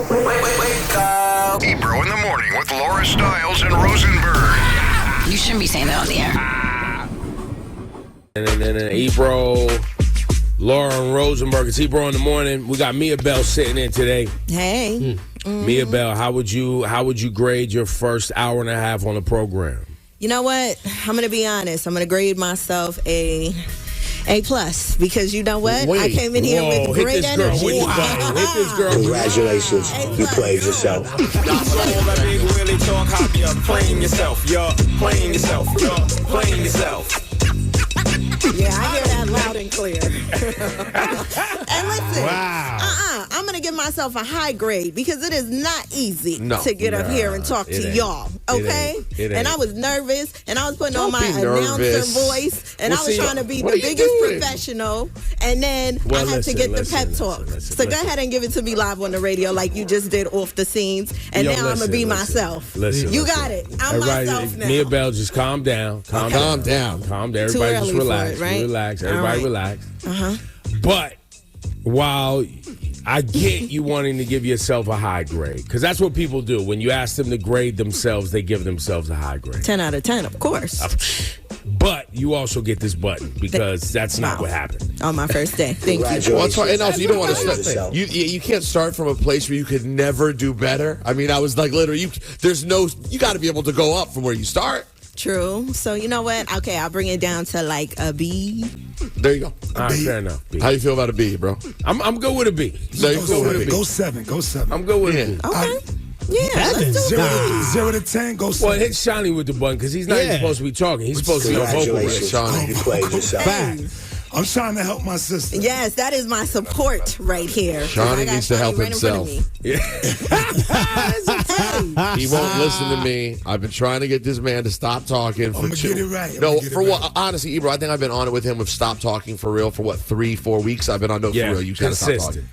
Wake up. Ebro in the morning with Laura Stylez and Rosenberg. You shouldn't be saying that on the air. And then Ebro, Laura and Rosenberg. It's Ebro in the morning. We got Miabelle sitting in today. Hey. Miabelle, how would you grade your first hour and a half on the program? You know what? I'm going to be honest. I'm going to grade myself A+ because you know what? I came in here with great energy. Hit this girl. Congratulations, you played yourself. Really talk how you're playing yourself. You're playing yourself. You're playing yourself. Yeah, I hear that loud and clear. And listen, I'm going to give myself a high grade because it is not easy to get up here and talk to y'all, okay? And I was nervous, and I was putting on my announcer voice, and I was trying to be the biggest professional, and then I had to get the pep talk. So go ahead and give it to me live on the radio like you just did off the scenes, and now I'm going to be myself. You got it. I'm myself now. Miabelle, just calm down. Calm down. Everybody just relax. Right? Relax. Everybody relax. But while I get you wanting to give yourself a high grade, because that's what people do. When you ask them to grade themselves, they give themselves a high grade. 10 out of 10, of course. But you also get this button because that's not what happened. On my first day. Thank you. Well, and also, you don't want to start. You can't start from a place where you could never do better. I mean, I was like, literally, you got to be able to go up from where you start. True. So, you know what? Okay, I'll bring it down to like a B. There you go. All right, fair enough. B. How you feel about a B, bro? I'm good with a B. Go 7. I'm good with a B. Okay. Yeah, let's do it. 0 to 10, go 7. Well, hit Shawnee with the button because he's not even supposed to be talking. He's supposed to be on vocal range. Shawnee, you played yourself. I'm trying to help my sister. Yes, that is my support right here. Shawnee needs to help himself. Yeah. He won't listen to me. I've been trying to get this man to stop talking. I'm going to get it right. Honestly, Ebro, I think I've been on it with him with stop talking for real for 3-4 weeks. I've been on it for real. You got to stop talking.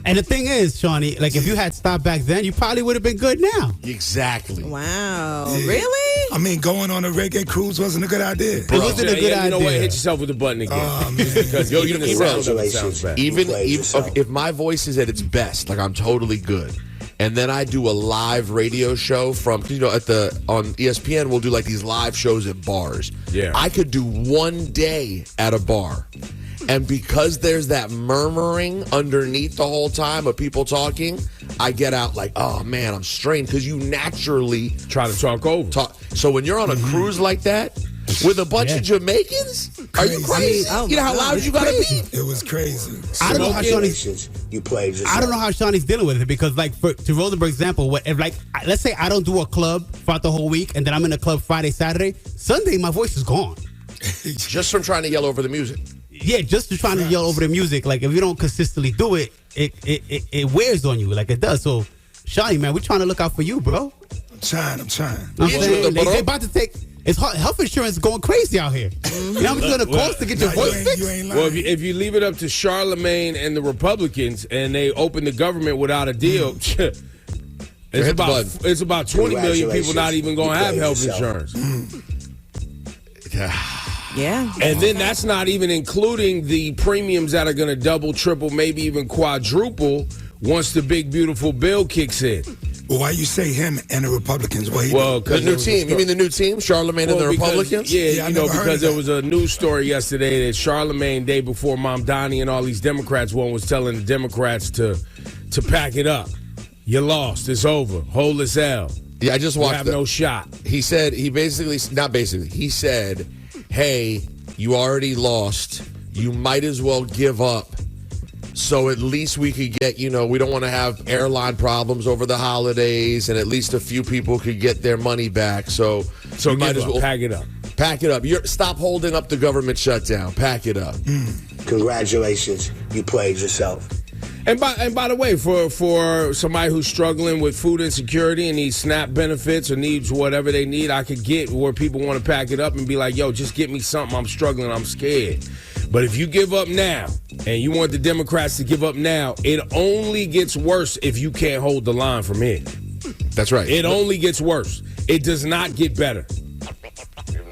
And the thing is, Shawnee, like if you had stopped back then, you probably would have been good now. Exactly. Wow. Yeah. Really? I mean, going on a reggae cruise wasn't a good idea. It wasn't a good idea. You know what? Hit yourself with the button again. Because even the sound sounds bad. Even if my voice is at its best, like I'm totally good, and then I do a live radio show from, on ESPN, we'll do like these live shows at bars. Yeah. I could do one day at a bar. And because there's that murmuring underneath the whole time of people talking, I get out like, oh, man, I'm strained because you naturally try to talk over. So when you're on a cruise like that with a bunch of Jamaicans, are you crazy? You know how loud you got to be? It was crazy. I don't know how Shawnee's dealing with it because, like, to Rosenberg's example, let's say I don't do a club throughout the whole week and then I'm in a club Friday, Saturday. Sunday, my voice is gone. Just from trying to yell over the music. Yeah, just trying to yell over the music. Like, if you don't consistently do it, it wears on you like it does. So, Shawnee, man, we're trying to look out for you, bro. I'm trying. They about to take... health insurance is going crazy out here. You know how much it's going to cost to get your voice fixed? Well, if you leave it up to Charlemagne and the Republicans and they open the government without a deal, it's about 20 million people not even going to have health insurance. Yeah. And then that's not even including the premiums that are going to double, triple, maybe even quadruple once the big, beautiful bill kicks in. Well, why you say him and the Republicans? Well, the new team. You mean the new team, Charlemagne and the Republicans? Yeah, because there was a news story yesterday that Charlemagne, day before Mamdani and all these Democrats was telling the Democrats to pack it up. You lost. It's over. Hold this L. Yeah, I just watched. You have no shot. He said, he said, hey, you already lost. You might as well give up. So at least we could get, we don't want to have airline problems over the holidays, and at least a few people could get their money back. So you might as well pack it up. Pack it up. Stop holding up the government shutdown. Pack it up. Congratulations, you played yourself. And by the way, for somebody who's struggling with food insecurity and needs SNAP benefits or needs whatever they need, I could get where people want to pack it up and be like, yo, just get me something. I'm struggling. I'm scared. But if you give up now and you want the Democrats to give up now, it only gets worse if you can't hold the line from here. That's right. It only gets worse. It does not get better.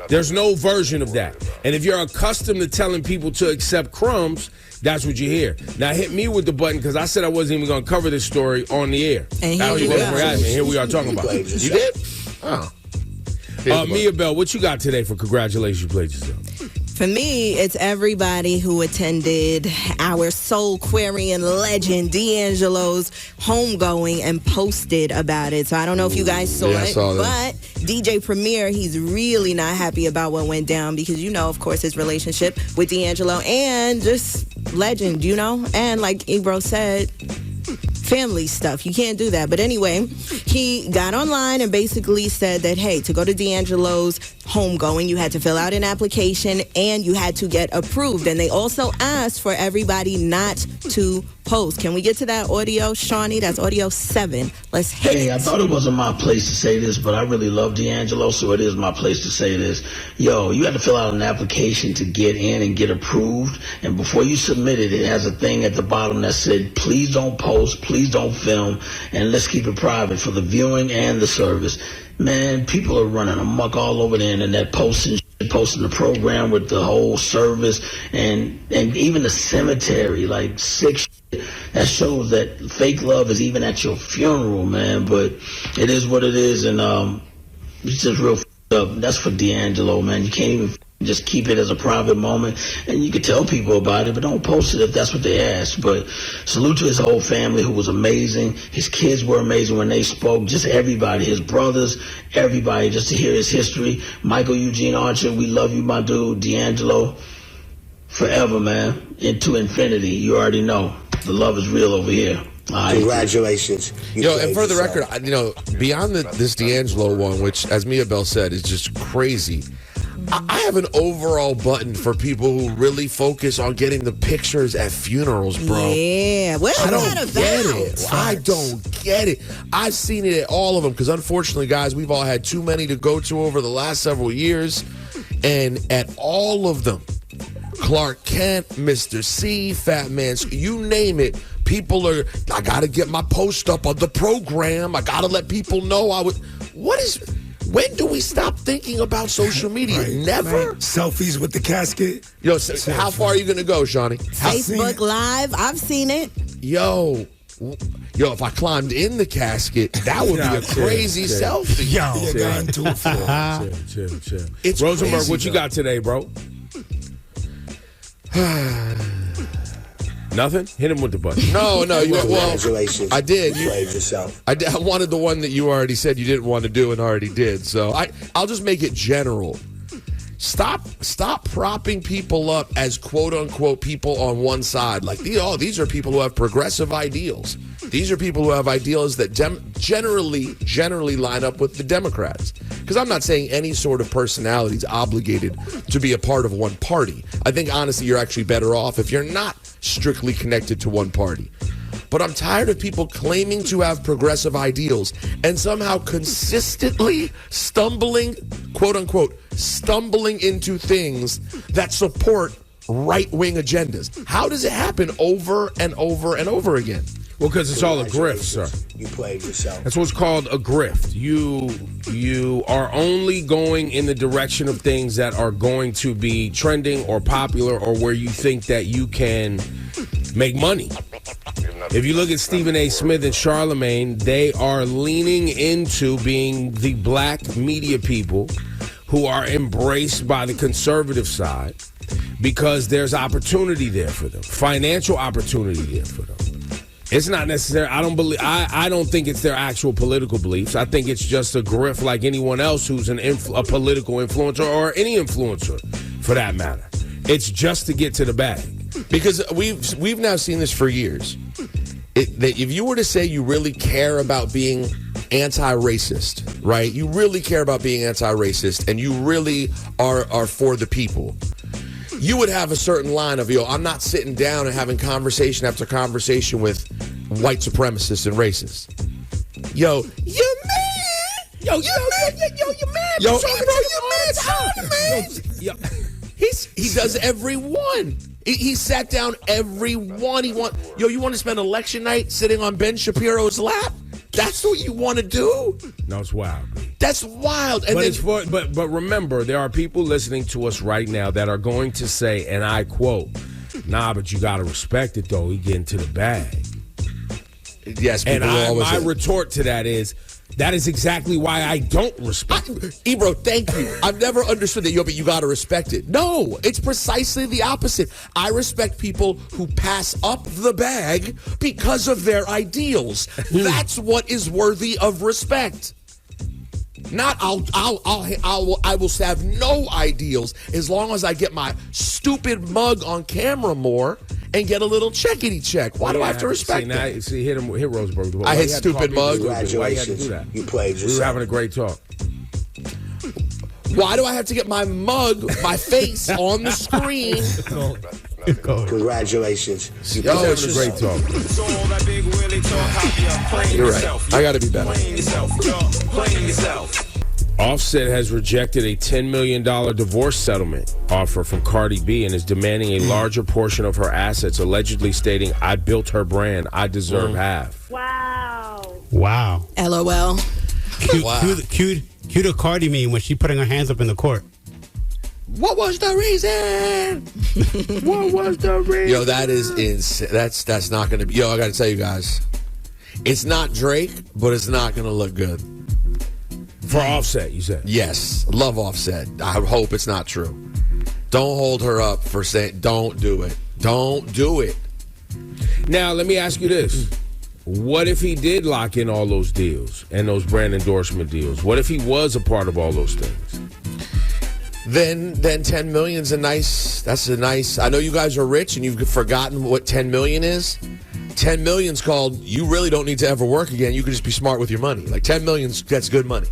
There's no version of that. And if you're accustomed to telling people to accept crumbs, That's what you hear. Now hit me with the button because I said I wasn't even going to cover this story on the air. And here we are talking about it. You did? Oh. Miabelle, what you got today for congratulations? You played yourself. For me, it's everybody who attended our Soulquarian legend D'Angelo's homegoing and posted about it. So I don't know if you guys saw it, but DJ Premier, he's really not happy about what went down because, you know, of course, his relationship with D'Angelo and just legend, you know? And like Ebro said, family stuff. You can't do that. But anyway, he got online and basically said that, hey, to go to D'Angelo's homegoing, you had to fill out an application and you had to get approved. And they also asked for everybody not to post. Can we get to that audio, Shawnee? That's audio 7. Let's hit it. Hey, I thought it wasn't my place to say this, but I really love D'Angelo, so it is my place to say this. Yo, you had to fill out an application to get in and get approved. And before you submit it, it has a thing at the bottom that said, please don't post, please don't film, and let's keep it private for the viewing and the service. Man, people are running amok all over the internet, posting the program with the whole service and even the cemetery, like sick shit. That shows that fake love is even at your funeral, man. But it is what it is, and it's just real up. That's for D'Angelo, man. You can't even just keep it as a private moment, and you can tell people about it, but don't post it if that's what they ask. But salute to his whole family, who was amazing. His kids were amazing when they spoke. Just everybody, his brothers, everybody, just to hear his history. Michael Eugene Archer, we love you, my dude. D'Angelo, forever, man. Into infinity. You already know. The love is real over here. Congratulations. Yo, and for the record, you know, beyond this D'Angelo one, which, as Miabelle said, is just crazy, I have an overall button for people who really focus on getting the pictures at funerals, bro. Yeah, what is that about? I don't get it. I've seen it at all of them because, unfortunately, guys, we've all had too many to go to over the last several years. And at all of them, Clark Kent, Mr. C, Fat Man, you name it, people are, I got to get my post up on the program. I got to let people know when do we stop thinking about social media? Right. Never. Right. Selfies with the casket. Yo, how far are you going to go, Shawnee? Facebook Live, I've seen it. Yo, if I climbed in the casket, that would be a crazy selfie. Chill. It's Rosenberg, crazy, what you got today, bro? Nothing? Hit him with the button. No. Congratulations. I did. You played yourself. I wanted the one that you already said you didn't want to do and already did. So I'll just make it general. Stop propping people up as quote unquote people on one side. Like these are people who have progressive ideals. These are people who have ideals that generally line up with the Democrats. Because I'm not saying any sort of personality is obligated to be a part of one party. I think honestly you're actually better off if you're not strictly connected to one party. But I'm tired of people claiming to have progressive ideals and somehow consistently quote unquote, stumbling into things that support right-wing agendas. How does it happen over and over and over again? Well, because it's all a grift, sir. You played yourself. That's what's called a grift. You are only going in the direction of things that are going to be trending or popular or where you think that you can make money. If you look at Stephen A. Smith and Charlemagne, they are leaning into being the black media people who are embraced by the conservative side because there's opportunity there for them, financial opportunity there for them. It's not necessary. I don't think it's their actual political beliefs. I think it's just a grift like anyone else who's a political influencer or any influencer, for that matter. It's just to get to the bag. Because we've now seen this for years. That if you were to say you really care about being anti-racist, right? You really care about being anti-racist, and you really are for the people. You would have a certain line of, I'm not sitting down and having conversation after conversation with white supremacists and racists. Yo, you man! Yo, you man! Yo, bro, you man! He does every one. He sat down every one. You want to spend election night sitting on Ben Shapiro's lap? That's what you want to do? No, it's wild. That's wild. And but remember, there are people listening to us right now that are going to say, and I quote, Nah, but you gotta respect it though. He get into the bag. Yes, and people my retort to that is exactly why I don't respect it. Ebro, thank you. I've never understood that, but you got to respect it. No, it's precisely the opposite. I respect people who pass up the bag because of their ideals. That's what is worthy of respect. Not I will have no ideals as long as I get my stupid mug on camera more and get a little checkity check. Why do I have to respect that? See, hit Rosenberg. I hit stupid mug. Why you had to do that? You played yourself. We were having a great talk. Why do I have to get my mug, my face on the screen? Congratulations. Yo, it's a great talk. You're right. I got to be better. Offset has rejected a $10 million divorce settlement offer from Cardi B and is demanding a larger portion of her assets, allegedly stating, "I built her brand. I deserve half." Wow. LOL. Cue the Cardi meme when she putting her hands up in the court. What was the reason? What was the reason? Yo, that is insane. That's not going to be. Yo, I got to tell you guys, it's not Drake, but it's not going to look good. For Offset, you said? Yes. Love Offset. I hope it's not true. Don't hold her up for saying, don't do it. Don't do it. Now, let me ask you this. What if he did lock in all those deals and those brand endorsement deals? What if he was a part of all those things? Then 10 million's that's a nice, I know you guys are rich and you've forgotten what 10 million is. 10 million's called, you really don't need to ever work again. You can just be smart with your money. Like 10 million's, that's good money.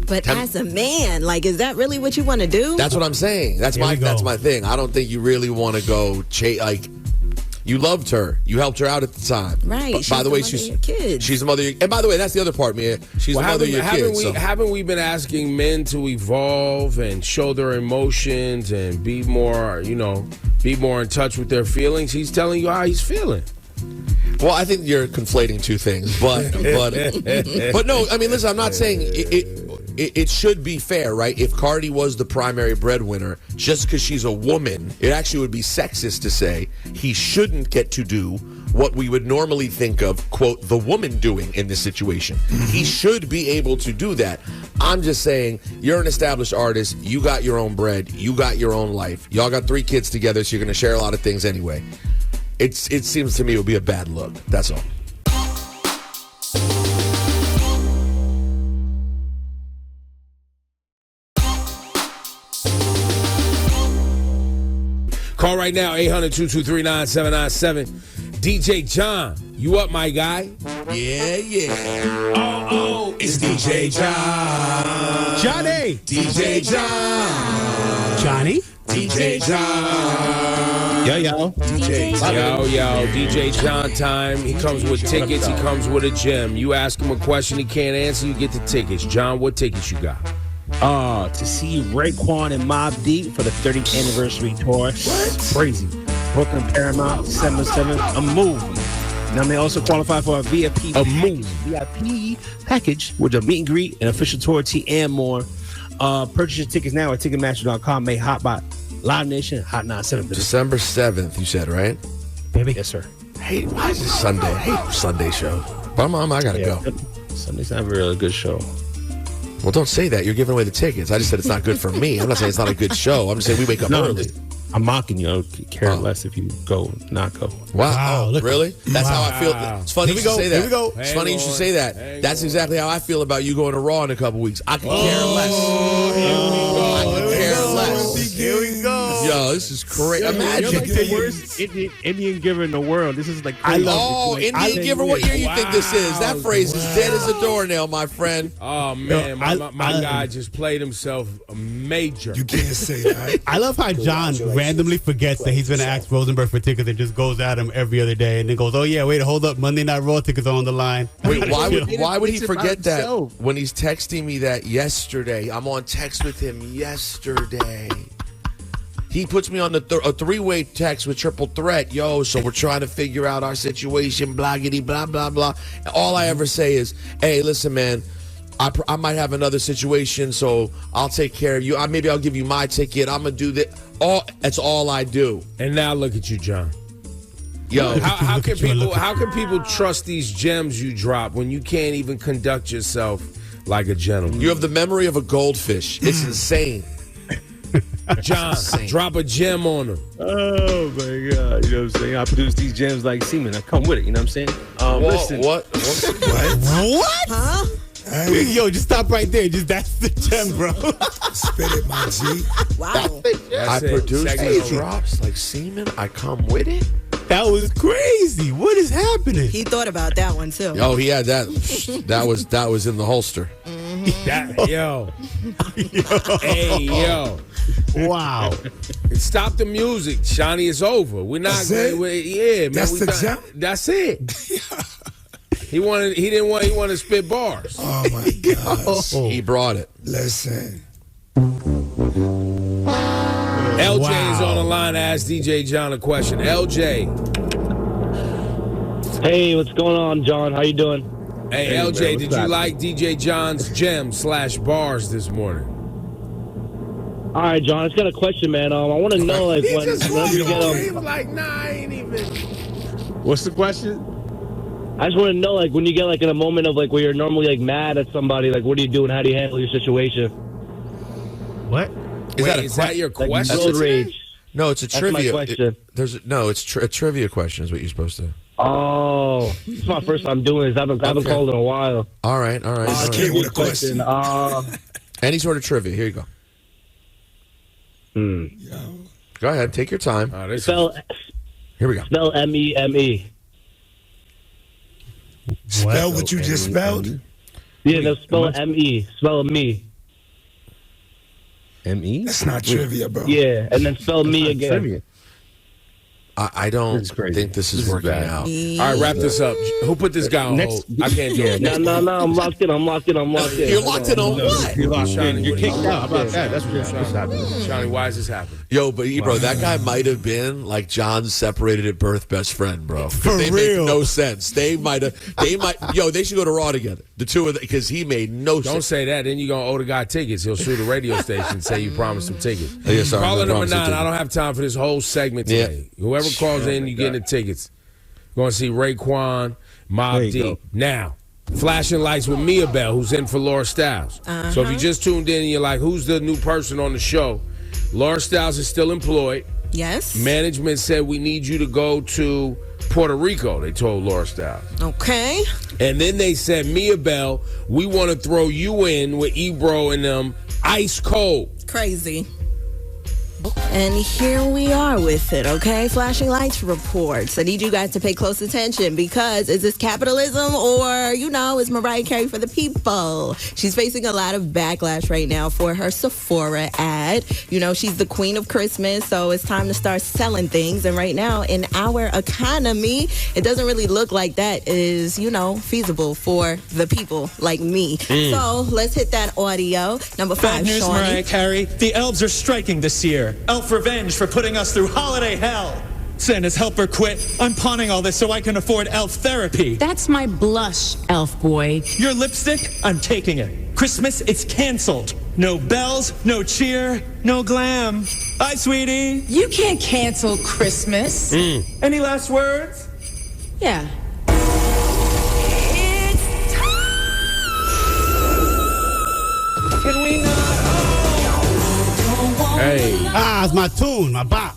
But as a man, like, is that really what you want to do? That's what I'm saying. That's my thing. I don't think you really want to go like. You loved her. You helped her out at the time. Right. By the way, she's the mother. And by the way, that's the other part, Mia. She's the mother of your kids. Haven't we been asking men to evolve and show their emotions and be more in touch with their feelings? He's telling you how he's feeling. Well, I think you're conflating two things, but no. I mean, listen. I'm not saying it should be fair, right? If Cardi was the primary breadwinner, just because she's a woman, it actually would be sexist to say he shouldn't get to do what we would normally think of, quote, the woman doing in this situation. He should be able to do that. I'm just saying, you're an established artist. You got your own bread. You got your own life. Y'all got 3 kids together, so you're going to share a lot of things anyway. It seems to me it would be a bad look. That's all. Call right now, 800-223-9797. DJ John, you up, my guy? Yeah. Oh, it's DJ John. Johnny. DJ John. Johnny. DJ John. Yo. DJ John time. He comes with tickets. He comes with a gem. You ask him a question he can't answer, you get the tickets. John, what tickets you got? To see Raekwon and Mobb Deep for the 30th anniversary tour. What? Crazy. Brooklyn Paramount, December 7th. A movie. Now they also qualify for a VIP package with a meet and greet, an official tour tee, and more. Purchase your tickets now at Ticketmaster.com. Made hot by Live Nation, Hot 97. December 7th, you said, right? Baby. Yes, sir. Hey, why is this Sunday? I hate Sunday show. But I gotta go. Sunday's not really a good show. Well, don't say that. You're giving away the tickets. I just said it's not good for me. I'm not saying it's not a good show. I'm just saying we wake up early. I'm mocking you. I would care less if you go, not go. Wow. Really? That's how I feel. It's funny you should say that. Here we go. It's funny you should say that. That's exactly how I feel about you going to Raw in a couple weeks. I could care less. I could care less. Here we go. Yo, this is crazy. Imagine. You're like the worst Indian giver in the world. This is like crazy. Indian giver, what year you think this is? That phrase is dead as a doornail, my friend. Oh, man. My guy just played himself major. You can't say that. I love how John randomly forgets that he's going to ask Rosenberg for tickets and just goes at him every other day and then goes, oh, yeah, wait, hold up. Monday Night Raw tickets are on the line. Wait, why would he forget that when he's texting me that yesterday? I'm on text with him yesterday. He puts me on a 3-way text with Triple Threat. Yo, so we're trying to figure out our situation, blaggity, blah, blah, blah. And all I ever say is, hey, listen, man, I might have another situation, so I'll take care of you. Maybe I'll give you my ticket. I'm going to do that. all I do. And now look at you, John. Yo, How can people trust these gems you drop when you can't even conduct yourself like a gentleman? You have the memory of a goldfish. It's insane. John, drop a gem on them. Oh my God! You know what I'm saying? I produce these gems like semen. I come with it. You know what I'm saying? Listen. What? What? Huh? Hey, Yo, just stop right there. Just that's the gem, bro. spit it, my G. Wow. I That's it. produce Second these over. drops like semen. I come with it. That was crazy. What is happening? He thought about that one too. Oh, he had that. That was in the holster. Yo. Hey, yo. Wow. Stop the music, Shawnee. It's over. We're not. That's it? Yeah, man. That's the gem? That's it. He wanted to spit bars. Oh my gosh. He brought it. Listen. LJ is on the line to ask DJ John a question. LJ. Hey, what's going on, John? How you doing? Hey, LJ, man, did what's you up? like DJ John's gem/bars this morning? All right, John. I just got a question, man. I want to know, like, when you get He was like, nah, I ain't even. What's the question? I just want to know, like, when you get like in a moment of like where you're normally like mad at somebody, like, what do you do and how do you handle your situation? What? Is that your Like question? road rage. No, it's a That's my trivia. question. It's a trivia question is what you're supposed to. Oh, it's my first time doing this. I haven't called in a while. All right. Just came with a question. Any sort of trivia. Here you go. Go ahead. Take your time. Spell Here we go. MEME. Spell what you just spelled? Yeah, no, spell ME. Spell me. M-E? That's not trivia, bro. Yeah, and then spell me again. Trivia. I don't This is crazy. think this is working bad. out. All right, wrap this up. Who put this guy on hold? I can't do it. No, I'm locked in. You're locked in on what? You're locked Shawnee, in. You're what do you kicked think? out. How about that? That's what's happening. Shawnee, why is this happening? Yo, but bro, that guy might have been like John's separated at birth best friend, bro. 'Cause For they real. make no sense. They might. Yo, they should go to Raw together. The two of them, because he made no Don't sense. say that. Then you're going to owe the guy tickets. He'll sue the radio station and say you promised him tickets. Yeah, sorry, Caller no number promise him 9. I tickets. don't have time for this whole segment today. Whoever calls in, you getting the tickets. Going to see Raekwon, Mobb There you Deep. go. Now, flashing lights with Miabelle, who's in for Laura Stylez. So if you just tuned in and you're like, who's the new person on the show? Laura Stylez is still employed. Yes. Management said we need you to go to Puerto Rico, they told Laura Stylez. Okay. And then they said, Miabelle, we want to throw you in with Ebro and them ice cold. Crazy. And here we are with it, okay? Flashing lights reports. I need you guys to pay close attention because is this capitalism or, is Mariah Carey for the people? She's facing a lot of backlash right now for her Sephora ad. She's the queen of Christmas, so it's time to start selling things. And right now, in our economy, it doesn't really look like that is, feasible for the people like me. So let's hit that audio. Number 5, Bad news, Shawnee. Mariah Carey. The elves are striking this year. Elf revenge for putting us through holiday hell. Santa's helper quit. I'm pawning all this so I can afford elf therapy. That's my blush, elf boy. Your lipstick? I'm taking it. Christmas, it's canceled. No bells, no cheer, no glam. Bye, sweetie. You can't cancel Christmas. Any last words? Yeah. Can we not? Hey. It's my tune, my bop.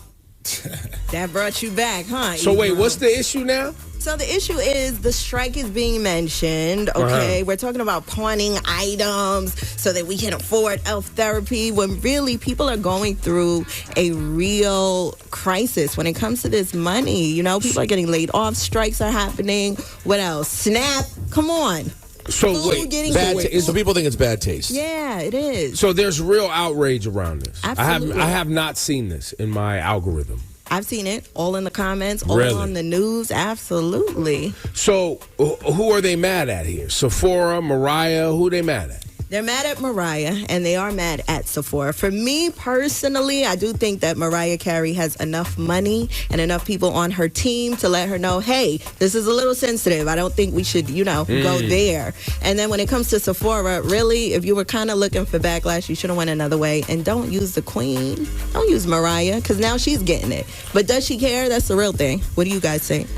That brought you back, huh? So wait, Ebro? what's the issue now? So the issue is the strike is being mentioned, okay? We're talking about pawning items so that we can afford elf therapy when really people are going through a real crisis when it comes to this money. People are getting laid off, strikes are happening. What else? SNAP, come on. So Food wait, getting So people think it's bad taste. Yeah, it is. So there's real outrage around this. Absolutely. I have not seen this in my algorithm. I've seen it all in the comments, all Really? on the news. Absolutely. So who are they mad at here? Sephora, Mariah, who they mad at? They're mad at Mariah, and they are mad at Sephora. For me personally, I do think that Mariah Carey has enough money and enough people on her team to let her know, hey, this is a little sensitive. I don't think we should, go there. And then when it comes to Sephora, really, if you were kind of looking for backlash, you should have went another way. And don't use the queen. Don't use Mariah, because now she's getting it. But does she care? That's the real thing. What do you guys think?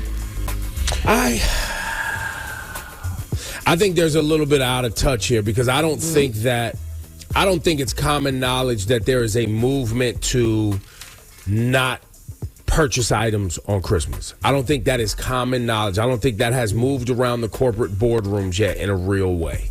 I think there's a little bit out of touch here because I don't think it's common knowledge that there is a movement to not purchase items on Christmas. I don't think that is common knowledge. I don't think that has moved around the corporate boardrooms yet in a real way.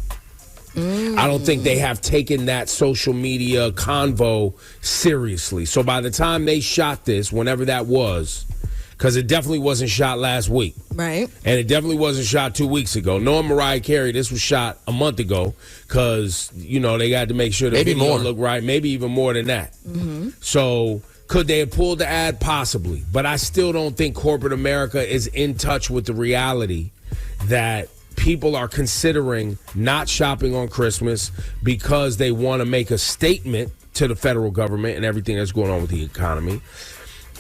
I don't think they have taken that social media convo seriously. So by the time they shot this, whenever that was, because it definitely wasn't shot last week. Right. And it definitely wasn't shot 2 weeks ago. Knowing Mariah Carey, this was shot a month ago because, they got to make sure the video looked right. Maybe even more than that. Mm-hmm. So could they have pulled the ad? Possibly. But I still don't think corporate America is in touch with the reality that people are considering not shopping on Christmas because they want to make a statement to the federal government and everything that's going on with the economy.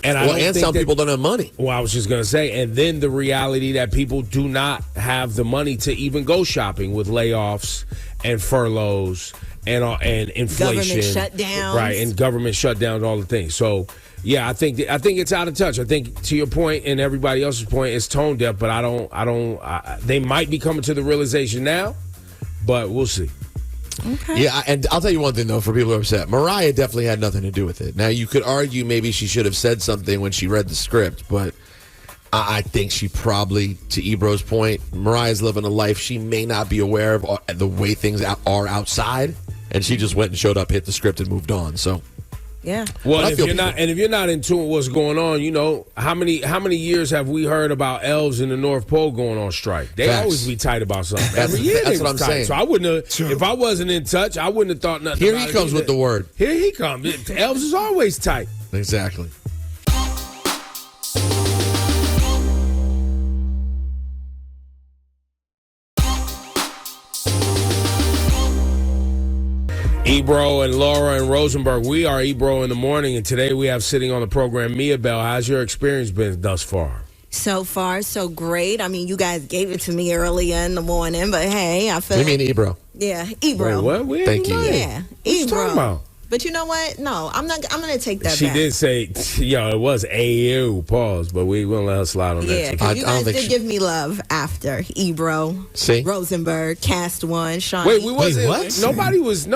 And some people don't have money. Well, I was just going to say, and then the reality that people do not have the money to even go shopping with layoffs and furloughs and inflation, government shutdowns, right? And government shutdowns, all the things. So, yeah, I think it's out of touch. I think to your point and everybody else's point, it's tone deaf. But they might be coming to the realization now, but we'll see. Okay. Yeah, and I'll tell you one thing, though, for people who are upset. Mariah definitely had nothing to do with it. Now, you could argue maybe she should have said something when she read the script, but I think she probably, to Ebro's point, Mariah's living a life she may not be aware of the way things are outside, and she just went and showed up, hit the script, and moved on. So, yeah. Well, if you're not in tune with what's going on, how many years have we heard about elves in the North Pole going on strike? They always be tight about something. Every year that's what I'm saying. So I wouldn't have, if I wasn't in touch, I wouldn't have thought nothing. Here about he comes with the word. Here he comes. Elves is always tight. Exactly. Ebro and Laura and Rosenberg. We are Ebro in the morning, and today we have sitting on the program Miabelle. How's your experience been thus far? So far, so great. I mean, you guys gave it to me earlier in the morning, but hey, I feel. You mean Ebro? Yeah, Ebro. Wait, what? Thank you. Yeah, What you talking about? But you know what? No, I'm not. I'm going to take that She back. did say, it was AU, pause, but we won't let her slide on that. Yeah, because you guys did give me love after Ebro, Rosenberg, Cast One, Sean. Wait, Nobody was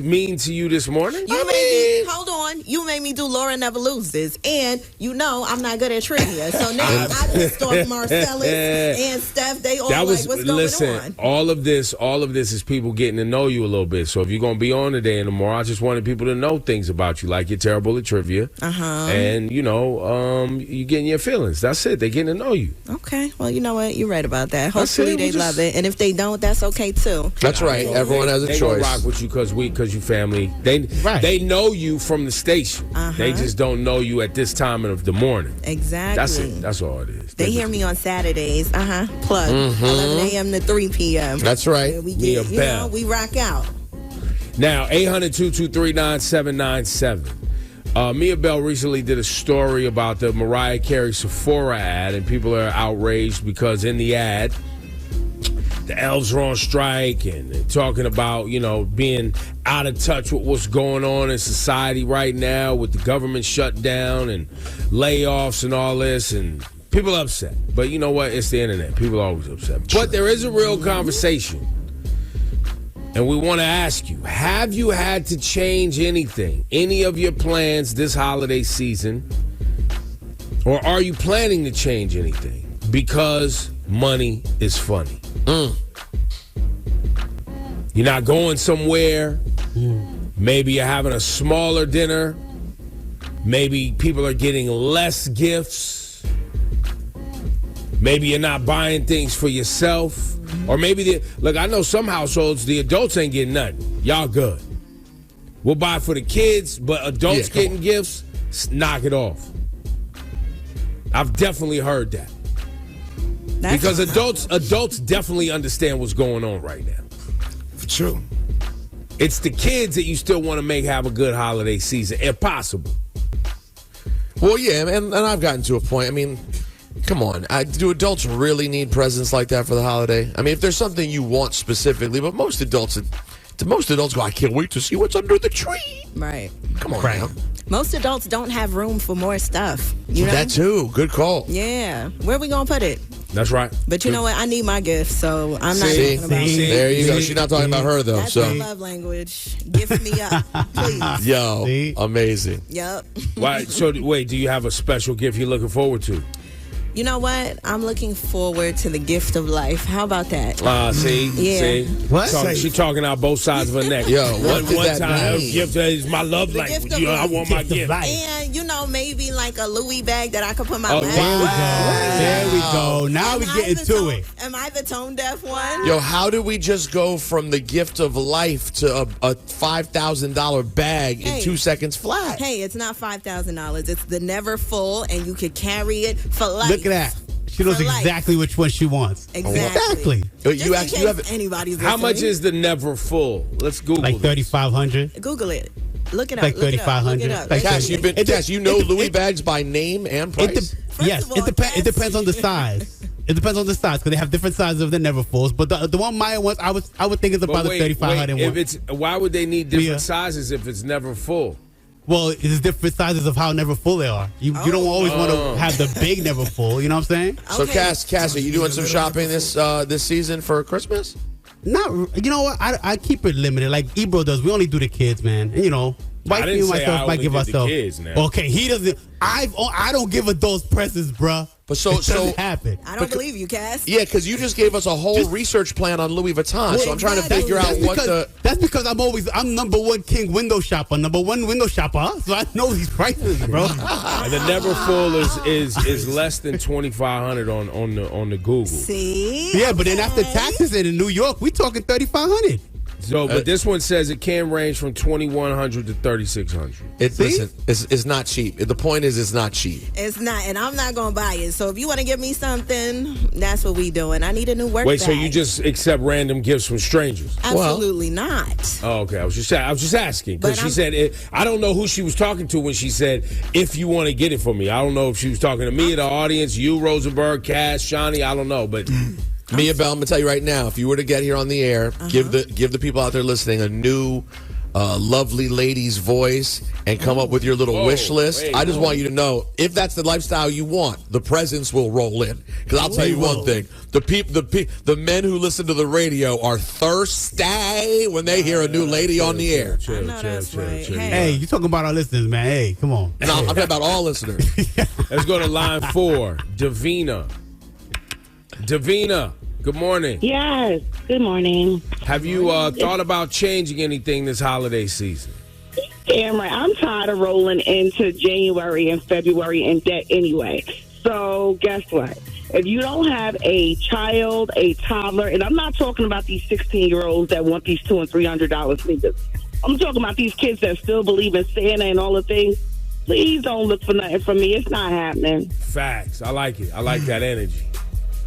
mean to you this morning. Hold on. You made me do Laura Never Loses, and I'm not good at trivia. So now I pissed off Marcellus and Steph. They all what's going on? All of this is people getting to know you a little bit. So if you're gonna be on today and tomorrow, I just wanted people to know things about you, like you're terrible at trivia, and you getting your feelings. That's it. They're getting to know you. Okay. Well, you know what? You're right about that. Hopefully they love it, and if they don't, that's okay too. That's right. Everyone has a choice. They rock with you because you family. They know you from the station. They just don't know you at this time of the morning. Exactly. That's it. That's all it is. They hear me on Saturdays. Plug 11 a.m. to 3 p.m. That's right. We get, we rock out. Now, 800-223-9797. Miabelle recently did a story about the Mariah Carey Sephora ad, and people are outraged because in the ad, the elves are on strike and they're talking about, being out of touch with what's going on in society right now with the government shutdown and layoffs and all this, and people are upset. But you know what? It's the internet. People are always upset. But there is a real conversation. And we want to ask you, have you had to change anything, any of your plans this holiday season? Or are you planning to change anything? Because money is funny. You're not going somewhere. Maybe you're having a smaller dinner. Maybe people are getting less gifts. Maybe you're not buying things for yourself. Or maybe, I know some households, the adults ain't getting nothing. Y'all good. We'll buy for the kids, but adults getting gifts, knock it off. I've definitely heard that. Because adults definitely understand what's going on right now. True. It's the kids that you still want to make have a good holiday season, if possible. Well, yeah, and I've gotten to a point. I mean, come on. Do adults really need presents like that for the holiday? I mean, if there's something you want specifically, but most adults go, I can't wait to see what's under the tree. Right. Come on, now. Most adults don't have room for more stuff. You know? That too. Good call. Yeah. Where we going to put it? That's right. But you know what? I need my gift, so I'm not See? talking about it. There you go. She's not talking about her, though. That's so. my love language. Gift me up, please. Yo, amazing. Yep. Why? So, wait, do you have a special gift you're looking forward to? You know what? I'm looking forward to the gift of life. How about that? See? Yeah. See? What? She talking out both sides of her neck. Yo, what does one that time, mean? gift is my love The language. gift of I life. want my gift. And, maybe like a Louis bag that I could put my Oh, bag There we go. Now we Am get I the into tone- it. Am I the tone deaf one? Yo, how did we just go from the gift of life to a $5,000 bag in 2 seconds flat? Hey, it's not $5,000. It's the never full, and you could carry it for life. Look at that. She knows For life. exactly which one she wants. Exactly. You actually have anybody's How much listening. is the never full? Let's Google Like 3,500. Google it. Look it up. Like look it up, 3,500. look it up. Like Cass, you know Louis bags by name and price? Yes, of all, it depends on the size. It depends on the size because they have different sizes of the Neverfulls. But the one Maya wants, I would think is about the 3,500 one. If it's why would they need different Yeah. sizes if it's never full? Well, it's different sizes of how Neverfull they are. You don't always want to have the big Neverfull. You know what I'm saying? So, Cass, are you doing some shopping this season for Christmas? Not, you know what? I keep it limited. Like Ebro does. We only do the kids, man. And, wife didn't and say myself I might only give did the ourselves. kids now. Okay, he doesn't. I don't give adults presents, bruh. But it doesn't happen. I don't believe you, Cass. Yeah, because you just gave us a whole research plan on Louis Vuitton. So I'm trying to figure out That's because I'm number one king window shopper, number one window shopper. So I know these prices, bro. And the never full is less than 2,500 on the Google. See? Yeah, but then after taxes in New York, we talking 3,500. So, but this one says it can range from 2,100 to 3,600. Listen, it's not cheap. The point is, it's not cheap. It's not, and I'm not going to buy it. So if you want to give me something, that's what we doing. I need a new work Wait, bag. so you just accept random gifts from strangers? Absolutely not. Oh, okay. I was just asking because But she said I don't know who she was talking to when she said if you want to get it for me. I don't know if she was talking to me, the audience, you, Rosenberg, Cass, Shawnee. I don't know, but. Miabelle, I'm gonna tell you right now. If you were to get here on the air, give the people out there listening a new, lovely lady's voice, and come up with your little wish list. I just want you to know if that's the lifestyle you want, the presents will roll in. Because I'll tell you one thing: the men who listen to the radio are thirsty when they hear a new lady on the air. I know that's right. Hey, you talking about our listeners, man? Hey, come on. No, I'm talking about all listeners. Let's go to line 4, Davina. Davina, good morning. Yes, good morning. Have you thought about changing anything this holiday season? Damn right. I'm tired of rolling into January and February in debt anyway. So guess what? If you don't have a child, a toddler, and I'm not talking about these 16-year-olds that want these $200 and $300 sneakers. I'm talking about these kids that still believe in Santa and all the things. Please don't look for nothing from me. It's not happening. Facts. I like it. I like that energy.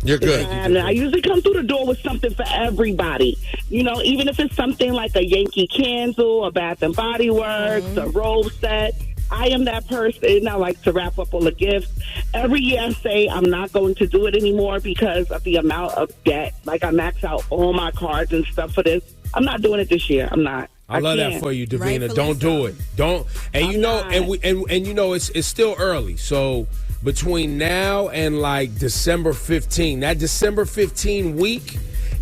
You're good. I usually come through the door with something for everybody. Even if it's something like a Yankee candle, a Bath and Body Works, a robe set. I am that person. I like to wrap up all the gifts. Every year I say I'm not going to do it anymore because of the amount of debt. Like I max out all my cards and stuff for this. I'm not doing it this year. I'm not. I love can't. that for you, Davina. Rightfully Don't do it. Don't. And it's still early. So between now and like December 15, that December 15 week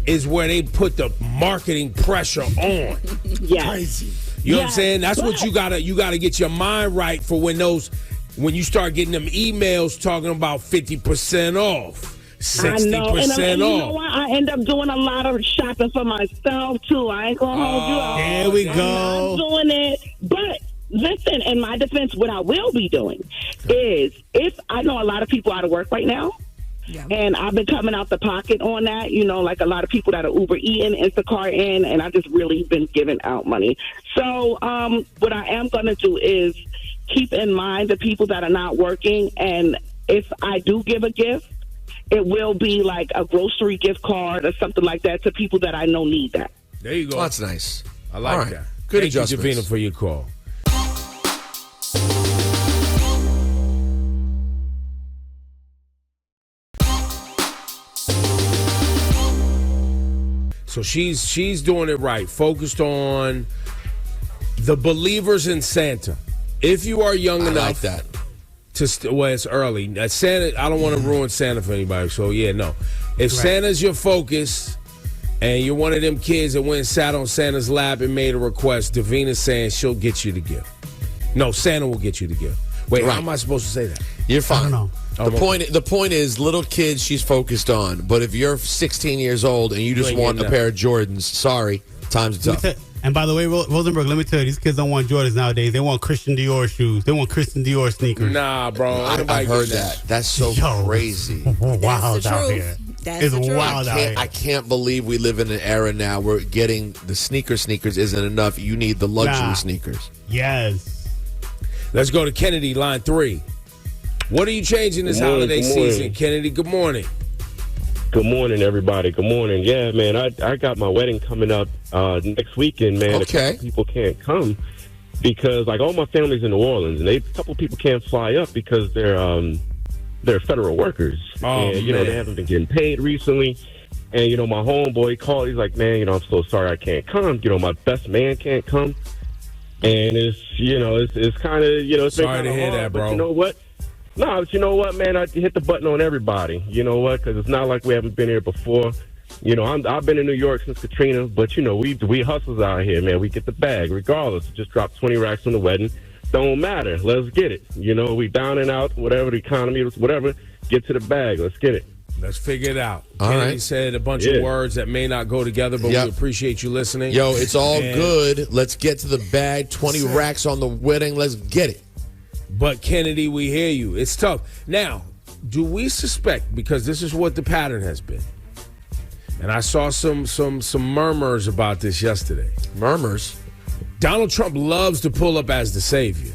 is where they put the marketing pressure on. Yes. Crazy. You know what I'm saying? That's what you gotta get your mind right for when you start getting them emails talking about 50% off. 60% and you know off. what? I end up doing a lot of shopping for myself too. I ain't gonna hold you up. There we I'm go. not doing it. But listen, in my defense, what I will be doing is if I know a lot of people out of work right now. Yeah. And I've been coming out the pocket on that, like a lot of people that are Uber eating, Instacart in, and I just really been giving out money. So what I am going to do is keep in mind the people that are not working, and if I do give a gift, it will be like a grocery gift card or something like that to people that I know need that. There you go. Well, that's nice. I like All right. that. Good Thank you, adjustments. Davina, for your call. So she's doing it right. Focused on the believers in Santa. If you are young enough, like that. Well, it's early. Santa. I don't want to ruin Santa for anybody. So yeah, no. If Santa's your focus, and you're one of them kids that went and sat on Santa's lap and made a request, Davina's saying she'll get you the gift. No, Santa will get you the gift. Wait, how am I supposed to say that? You're fine. I don't know. The point is, little kids she's focused on. But if you're 16 years old and you just ain't want a getting pair of Jordans, sorry, times are tough. And by the way, Rosenberg, let me tell you, these kids don't want Jordans nowadays. They want Christian Dior shoes. They want Christian Dior sneakers. Nah, bro. I've heard that. That's so crazy. Wild out here. That's It's the truth. wild out here. I can't believe we live in an era now where getting the sneakers isn't enough. You need the luxury sneakers. Yes. Let's go to Kennedy, line 3. What are you changing this holiday season, Kennedy? Good morning. Good morning, everybody. Good morning. Yeah, man, I got my wedding coming up next weekend, man. Okay. A couple people can't come because, like, all my family's in New Orleans, and a couple people can't fly up because they're federal workers. Oh, and, you know, they haven't been getting paid recently. And, you know, my homeboy called. He's like, man, you know, I'm so sorry I can't come. You know, my best man can't come. And it's, you know, it's kind of, you know, it's Sorry been to hear hard, that, but bro. you know what? No, but you know what, man? I hit the button on everybody. You know what? Because it's not like we haven't been here before. You know, I've been in New York since Katrina, but, you know, we hustlers out here, man. We get the bag regardless. Just drop 20 racks on the wedding. Don't matter. Let's get it. You know, we down and out, whatever the economy is, whatever. Get to the bag. Let's get it. Let's figure it out. All Kennedy right. said a bunch of words that may not go together, but we appreciate you listening. Yo, it's all good. Let's get to the bag. 20 racks on the wedding. Let's get it. But Kennedy, we hear you. It's tough. Now, do we suspect, because this is what the pattern has been, and I saw some murmurs about this yesterday. Murmurs? Donald Trump loves to pull up as the savior.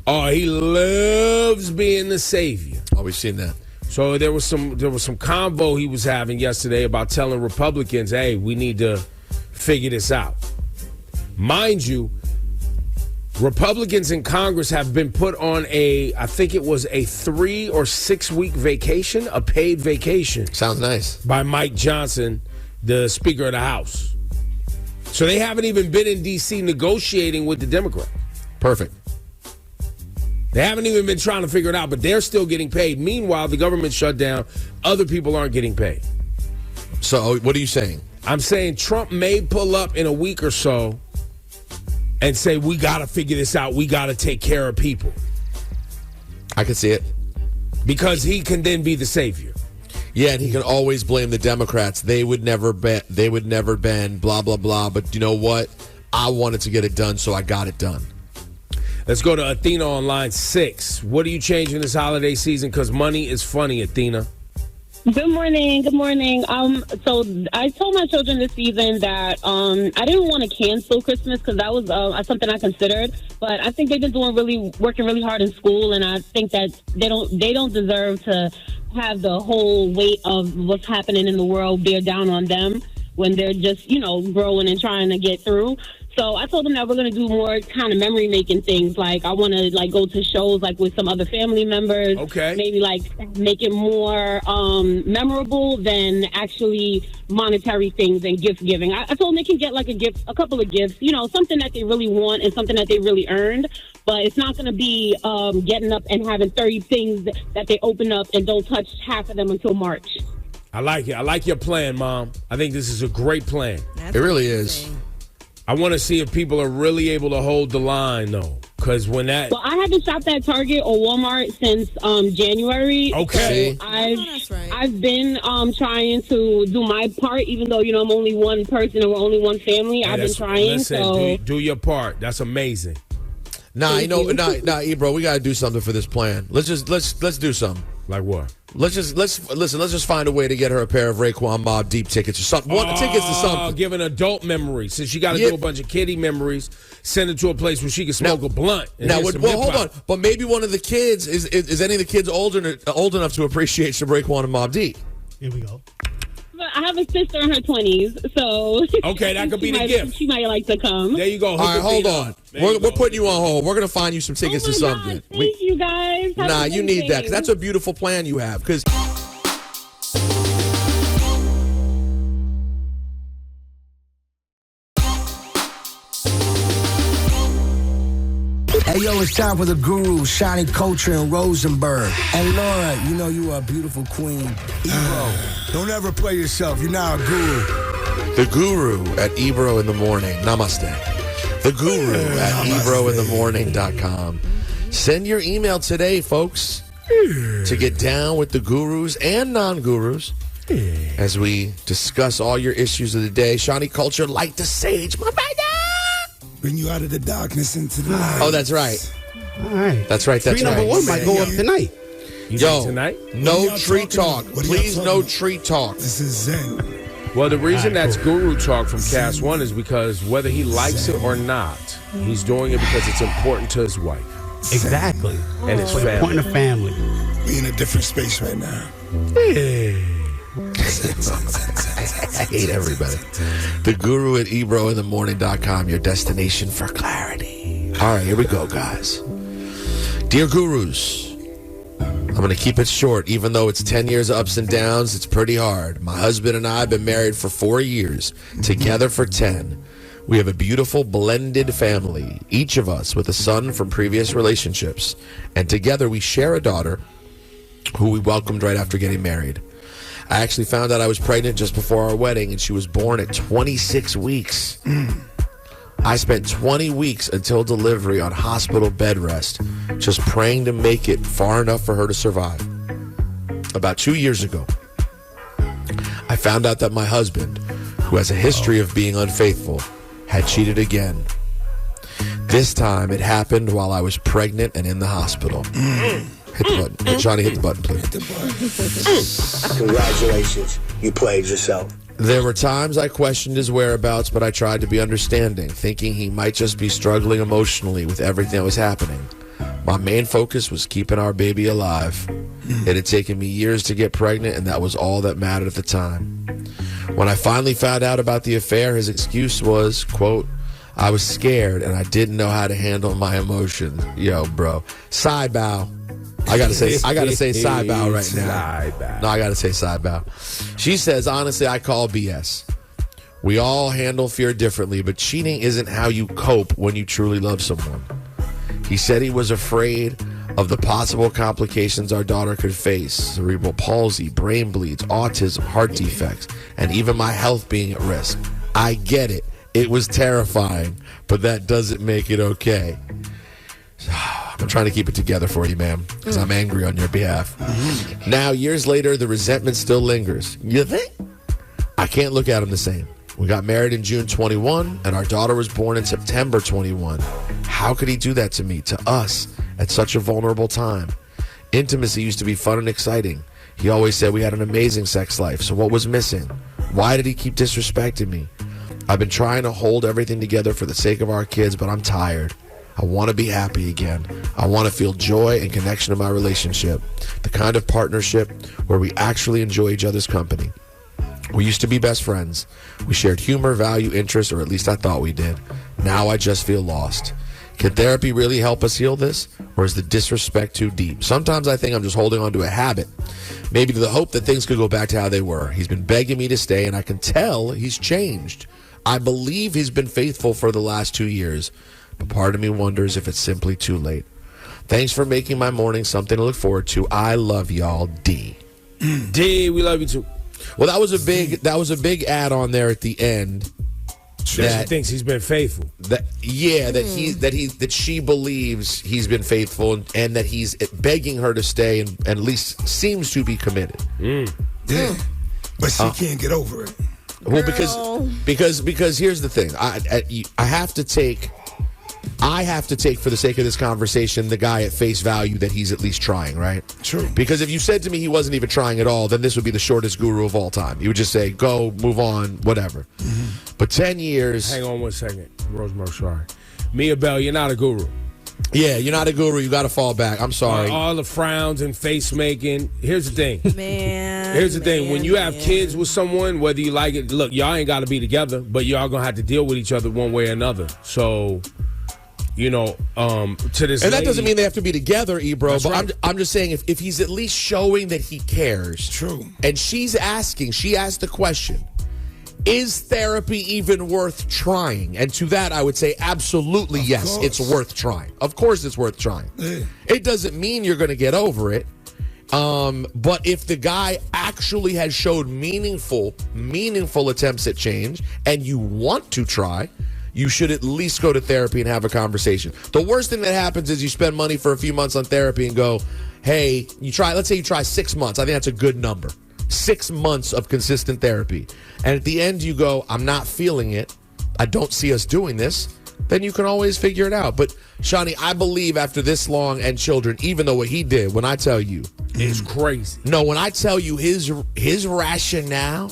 Oh, he loves being the savior. Oh, we've seen that. So there was some convo he was having yesterday about telling Republicans, hey, we need to figure this out. Mind you, Republicans in Congress have been put on I think it was a 3 or 6 week vacation, a paid vacation. Sounds nice. By Mike Johnson, the Speaker of the House. So they haven't even been in D.C. negotiating with the Democrats. Perfect. They haven't even been trying to figure it out, but they're still getting paid. Meanwhile, the government shut down. Other people aren't getting paid. So what are you saying? I'm saying Trump may pull up in a week or so and say, we got to figure this out. We got to take care of people. I can see it. Because he can then be the savior. Yeah, and he can always blame the Democrats. They would never bend, blah, blah, blah. But you know what? I wanted to get it done, so I got it done. Let's go to Athena on line 6. What are you changing this holiday season? Because money is funny, Athena. Good morning. Good morning. So I told my children this season that I didn't want to cancel Christmas because that was something I considered. But I think they've been working really hard in school, and I think that they don't deserve to have the whole weight of what's happening in the world bear down on them when they're just, you know, growing and trying to get through. So I told them that we're going to do more kind of memory-making things. Like, I want to, like, go to shows, like, with some other family members. Okay. Maybe, like, make it more memorable than actually monetary things and gift-giving. I told them they can get, like, a couple of gifts, you know, something that they really want and something that they really earned. But it's not going to be getting up and having 30 things that they open up and don't touch half of them until March. I like it. I like your plan, Mom. I think this is a great plan. It really is. I want to see if people are really able to hold the line, though. Because when that... Well, I haven't shopped at Target or Walmart since January. Okay. So I've been trying to do my part, even though, you know, I'm only one person and we're only one family. I've been trying. Listen, so do your part. That's amazing. Nah, Ebro, we gotta do something for this plan. Let's do something. Like what? Let's just find a way to get her a pair of Raekwon Mobb Deep tickets or something. Tickets to something. Give an adult memory. Since she got to do a bunch of kiddie memories, send her to a place where she can smoke a blunt. Now, hold on. But maybe one of the kids is any of the kids old enough to appreciate some Raekwon and Mobb Deep? Here we go. But I have a sister in her 20s, so okay, that could be the gift. She might like to come. There you go. All right, hold on. We're putting you on hold. We're gonna find you some tickets to something. Thank you guys. Have You need that because that's a beautiful plan you have. Because Hey, yo, it's time for the gurus, Shani Culture and Rosenberg. And Laura, you know you are a beautiful queen. Ebro. Don't ever play yourself. You're now a guru. the guru at Ebro in the Morning. Namaste. The guru at ebrointhemorning.com. Send your email today, folks, to get down with the gurus and non-gurus as we discuss all your issues of the day. Shani Culture, light the sage, my brother. Bring you out of the darkness into the light. Oh, that's right. All right. That's right. That's Tree right. number one might go up tonight. Yo, tonight? no tree talk. Please, no tree talk. This is Zen. Well, the reason that's guru talk from Cast One is because whether he likes it or not, he's doing it because it's important to his wife. Exactly. And his family. Important to family. We in a different space right now. I hate everybody. The guru at ebrointhemorning.com, your destination for clarity. All right, here we go, guys. Dear gurus, I'm going to keep it short. Even though it's 10 years of ups and downs, it's pretty hard. My husband and I have been married for 4 years, together for 10. We have a beautiful blended family, each of us with a son from previous relationships. And together we share a daughter who we welcomed right after getting married. I actually found out I was pregnant just before our wedding, and she was born at 26 weeks. I spent 20 weeks until delivery on hospital bed rest, just praying to make it far enough for her to survive. About 2 years ago, I found out that my husband, who has a history of being unfaithful, had cheated again. This time, it happened while I was pregnant and in the hospital. Hit the button. Johnny, hit the button, please. Congratulations. You played yourself. There were times I questioned his whereabouts, but I tried to be understanding, thinking he might just be struggling emotionally with everything that was happening. My main focus was keeping our baby alive. It had taken me years to get pregnant, and that was all that mattered at the time. When I finally found out about the affair, his excuse was, quote, I was scared and I didn't know how to handle my emotions. Yo, bro. Side bow. I gotta say side bow right now. Side bow. No, I gotta say side bow. She says, honestly, I call BS. We all handle fear differently, but cheating isn't how you cope when you truly love someone. He said he was afraid of the possible complications our daughter could face: cerebral palsy, brain bleeds, autism, heart defects, and even my health being at risk. I get it. It was terrifying, but that doesn't make it okay. I'm trying to keep it together for you, ma'am, because I'm angry on your behalf. Now, years later, the resentment still lingers. You think? I can't look at him the same. We got married in June 21, and our daughter was born in September 21. How could he do that to me, to us, at such a vulnerable time? Intimacy used to be fun and exciting. He always said we had an amazing sex life, so what was missing? Why did he keep disrespecting me? I've been trying to hold everything together for the sake of our kids, but I'm tired. I want to be happy again. I want to feel joy and connection in my relationship, the kind of partnership where we actually enjoy each other's company. We used to be best friends. We shared humor, value, interests, or at least I thought we did. Now I just feel lost. Can therapy really help us heal this, or is the disrespect too deep? Sometimes I think I'm just holding on to a habit, maybe to the hope that things could go back to how they were. He's been begging me to stay, and I can tell he's changed. I believe he's been faithful for the last 2 years, but part of me wonders if it's simply too late. Thanks for making my morning something to look forward to. I love y'all, D. D, we love you too. Well, that was a big add on there at the end. That she thinks he's been faithful. That she believes he's been faithful, and that he's begging her to stay, and at least seems to be committed. Yeah, but she can't get over it. Well, because here's the thing. I have to take for the sake of this conversation the guy at face value that he's at least trying, right? True. Because if you said to me he wasn't even trying at all, then this would be the shortest guru of all time. You would just say, go, move on, whatever. But 10 years... Hang on 1 second. Rosemary, sorry. Miabelle, you're not a guru. Yeah, you're not a guru. You got to fall back. I'm sorry. All the frowns and face making. Here's the thing. Man. Here's the thing: when you have kids with someone, whether you like it, look, y'all ain't got to be together, but y'all gonna have to deal with each other one way or another. So, to this, and that doesn't mean they have to be together, Ebro. That's But right. I'm just saying, if he's at least showing that he cares, True. And she asked the question, is therapy even worth trying? And to that, I would say absolutely yes, it's worth trying. Of course, it's worth trying. Yeah. It doesn't mean you're going to get over it. But if the guy actually has showed meaningful attempts at change and you want to try, you should at least go to therapy and have a conversation. The worst thing that happens is you spend money for a few months on therapy and go, hey, let's say you try 6 months. I think that's a good number. 6 months of consistent therapy. And at the end you go, I'm not feeling it. I don't see us doing this. Then you can always figure it out. But Shawnee, I believe after this long and children, even though what he did, when I tell you, it's crazy. No, when I tell you his rationale,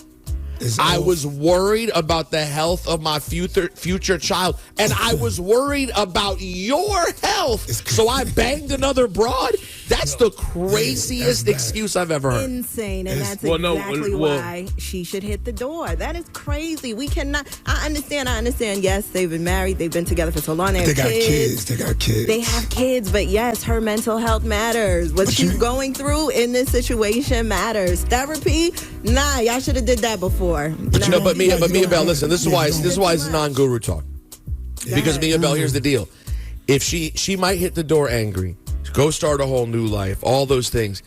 I was worried about the health of my future child, and I was worried about your health. So I banged another broad. That's the craziest excuse I've ever heard. Insane, and that's exactly why she should hit the door. That is crazy. We cannot. I understand. Yes, they've been married. They've been together for so long. They got kids. They got kids. They have kids, but yes, her mental health matters. What she's going through in this situation matters. Therapy? Nah, y'all should have did that before. But Miabelle, listen, this is why it's non-guru talk. Because Miabelle, here's the deal. If she might hit the door angry, go start a whole new life, all those things.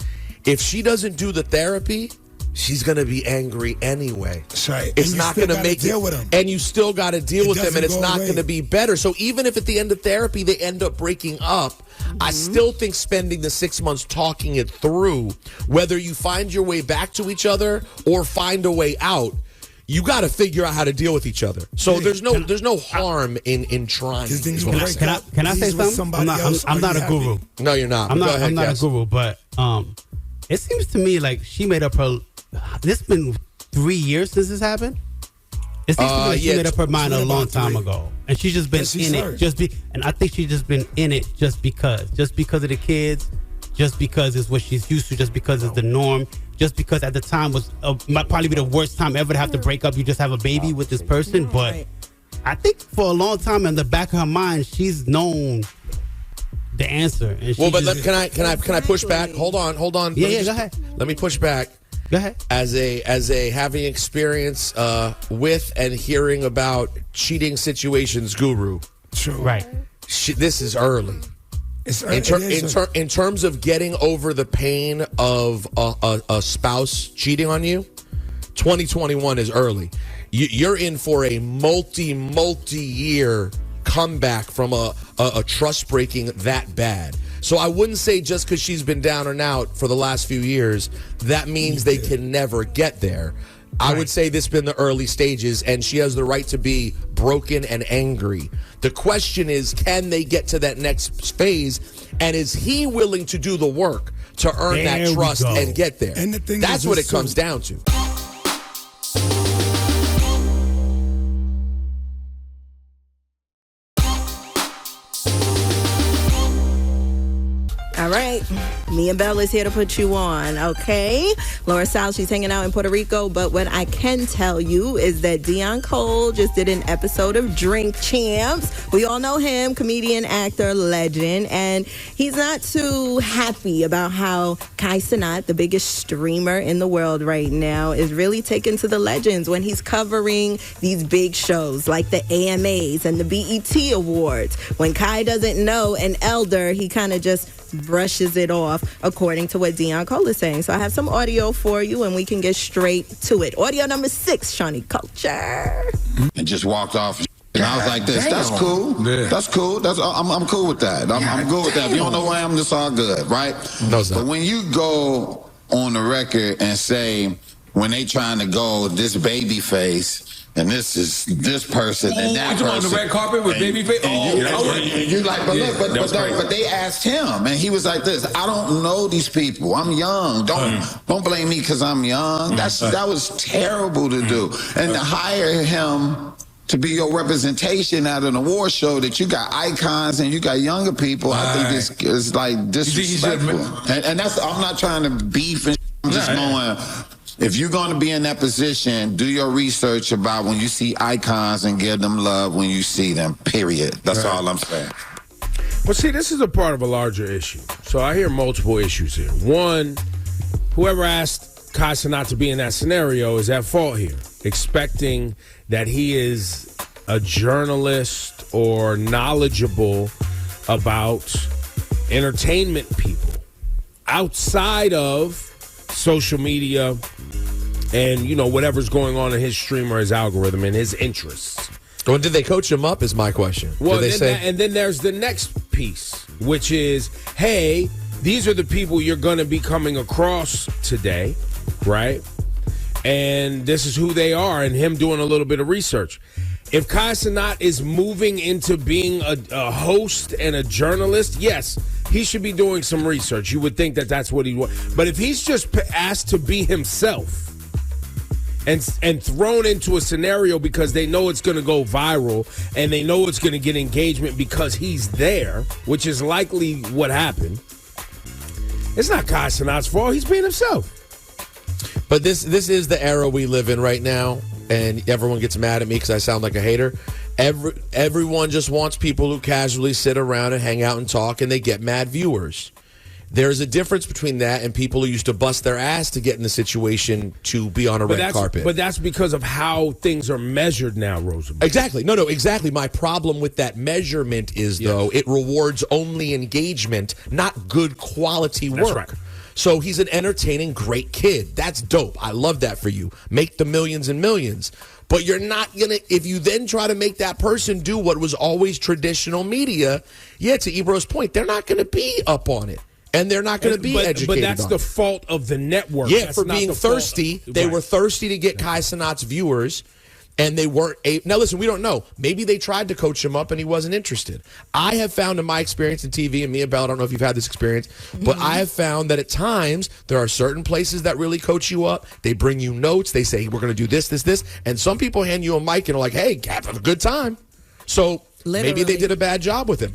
If she doesn't do the therapy, she's going to be angry anyway. That's right. It's not going to make deal with them. And you still got to deal with them, and it's not away. going to be better. So even if at the end of therapy they end up breaking up, I still think spending the 6 months talking it through, whether you find your way back to each other or find a way out, you got to figure out how to deal with each other. So there's no harm in trying. Can I say something? I'm not a guru. No, you're not. I'm not a guru, but it seems to me like she made up her. This has been 3 years since this happened. It seems to me like she made up her mind a long time ago, and she's just been in it. And I think she's just been in it just because of the kids, just because it's what she's used to, just because it's the norm. Just because at the time might probably be the worst time ever to have to break up. You just have a baby with this person. But I think for a long time in the back of her mind, she's known the answer. And can I push back? Hold on. Yeah, go ahead. Let me push back. Go ahead. As a having experience with and hearing about cheating situations guru. True. Right. This is early. In terms of getting over the pain of a spouse cheating on you, 2021 is early. You're in for a multi-year comeback from a trust breaking that bad. So I wouldn't say just because she's been down and out for the last few years, that means they can never get there. I would say this has been the early stages, and she has the right to be broken and angry. The question is, can they get to that next phase? And is he willing to do the work to earn that trust and get there? And the thing That's what it comes down to. All right. Miabelle is here to put you on, okay? Laura Stylez, she's hanging out in Puerto Rico, but what I can tell you is that Deon Cole just did an episode of Drink Champs. We all know him, comedian, actor, legend, and he's not too happy about how Kai Cenat, the biggest streamer in the world right now, is really taken to the legends when he's covering these big shows like the AMAs and the BET Awards. When Kai doesn't know an elder, he kind of just brushes it off, according to what Deon Cole is saying. So I have some audio for you, and we can get straight to it. Audio number 6, Shawnee Culture. And just walked off. And I was like this. That's cool. Yeah. That's cool. I'm cool with that. I'm good with that. If you don't know who I am, that's all good, right? No, sir. But when you go on the record and say, when they trying to go this baby face, and this is this person and that person. On the red carpet with Babyface? You like, but they asked him, and he was like this. I don't know these people. I'm young. Don't blame me because I'm young. That was terrible to do. And to hire him to be your representation at an award show that you got icons and you got younger people, I think it's like disrespectful. And that's, I'm not trying to beef and I'm just going, if you're going to be in that position, do your research about when you see icons and give them love when you see them, period. That's all I'm saying. Well, see, this is a part of a larger issue. So I hear multiple issues here. One, whoever asked Kai Cenat to be in that scenario is at fault here, expecting that he is a journalist or knowledgeable about entertainment people outside of social media and, you know, whatever's going on in his stream or his algorithm and his interests. Well, did they coach him up is my question. Well, did they say? And then there's the next piece, which is, hey, these are the people you're going to be coming across today, right? And this is who they are, and him doing a little bit of research. If Kai Cenat is moving into being a host and a journalist, yes, he should be doing some research. You would think that that's what he wants. But if he's just asked to be himself and thrown into a scenario because they know it's going to go viral and they know it's going to get engagement because he's there, which is likely what happened, it's not Kai Cenat's fault. He's being himself. But this is the era we live in right now, and everyone gets mad at me because I sound like a hater. Everyone just wants people who casually sit around and hang out and talk, and they get mad viewers. There's a difference between that and people who used to bust their ass to get in the situation to be on a red carpet. But that's because of how things are measured now, Rosenberg. Exactly. No, exactly. My problem with that measurement is, though, it rewards only engagement, not good quality work. That's right. So he's an entertaining, great kid. That's dope. I love that for you. Make the millions and millions. But you're not going to, if you then try to make that person do what was always traditional media, to Ebro's point, they're not going to be up on it. And they're not going to be educated. But that's the fault of the network. Yeah, that's for being thirsty. They were thirsty to get Kai Cenat's viewers, and they weren't able. Now, listen, we don't know. Maybe they tried to coach him up, and he wasn't interested. I have found in my experience in TV, and Miabelle, I don't know if you've had this experience, but I have found that at times there are certain places that really coach you up. They bring you notes. They say, we're going to do this, this, this. And some people hand you a mic and are like, hey, have a good time. So maybe they did a bad job with him.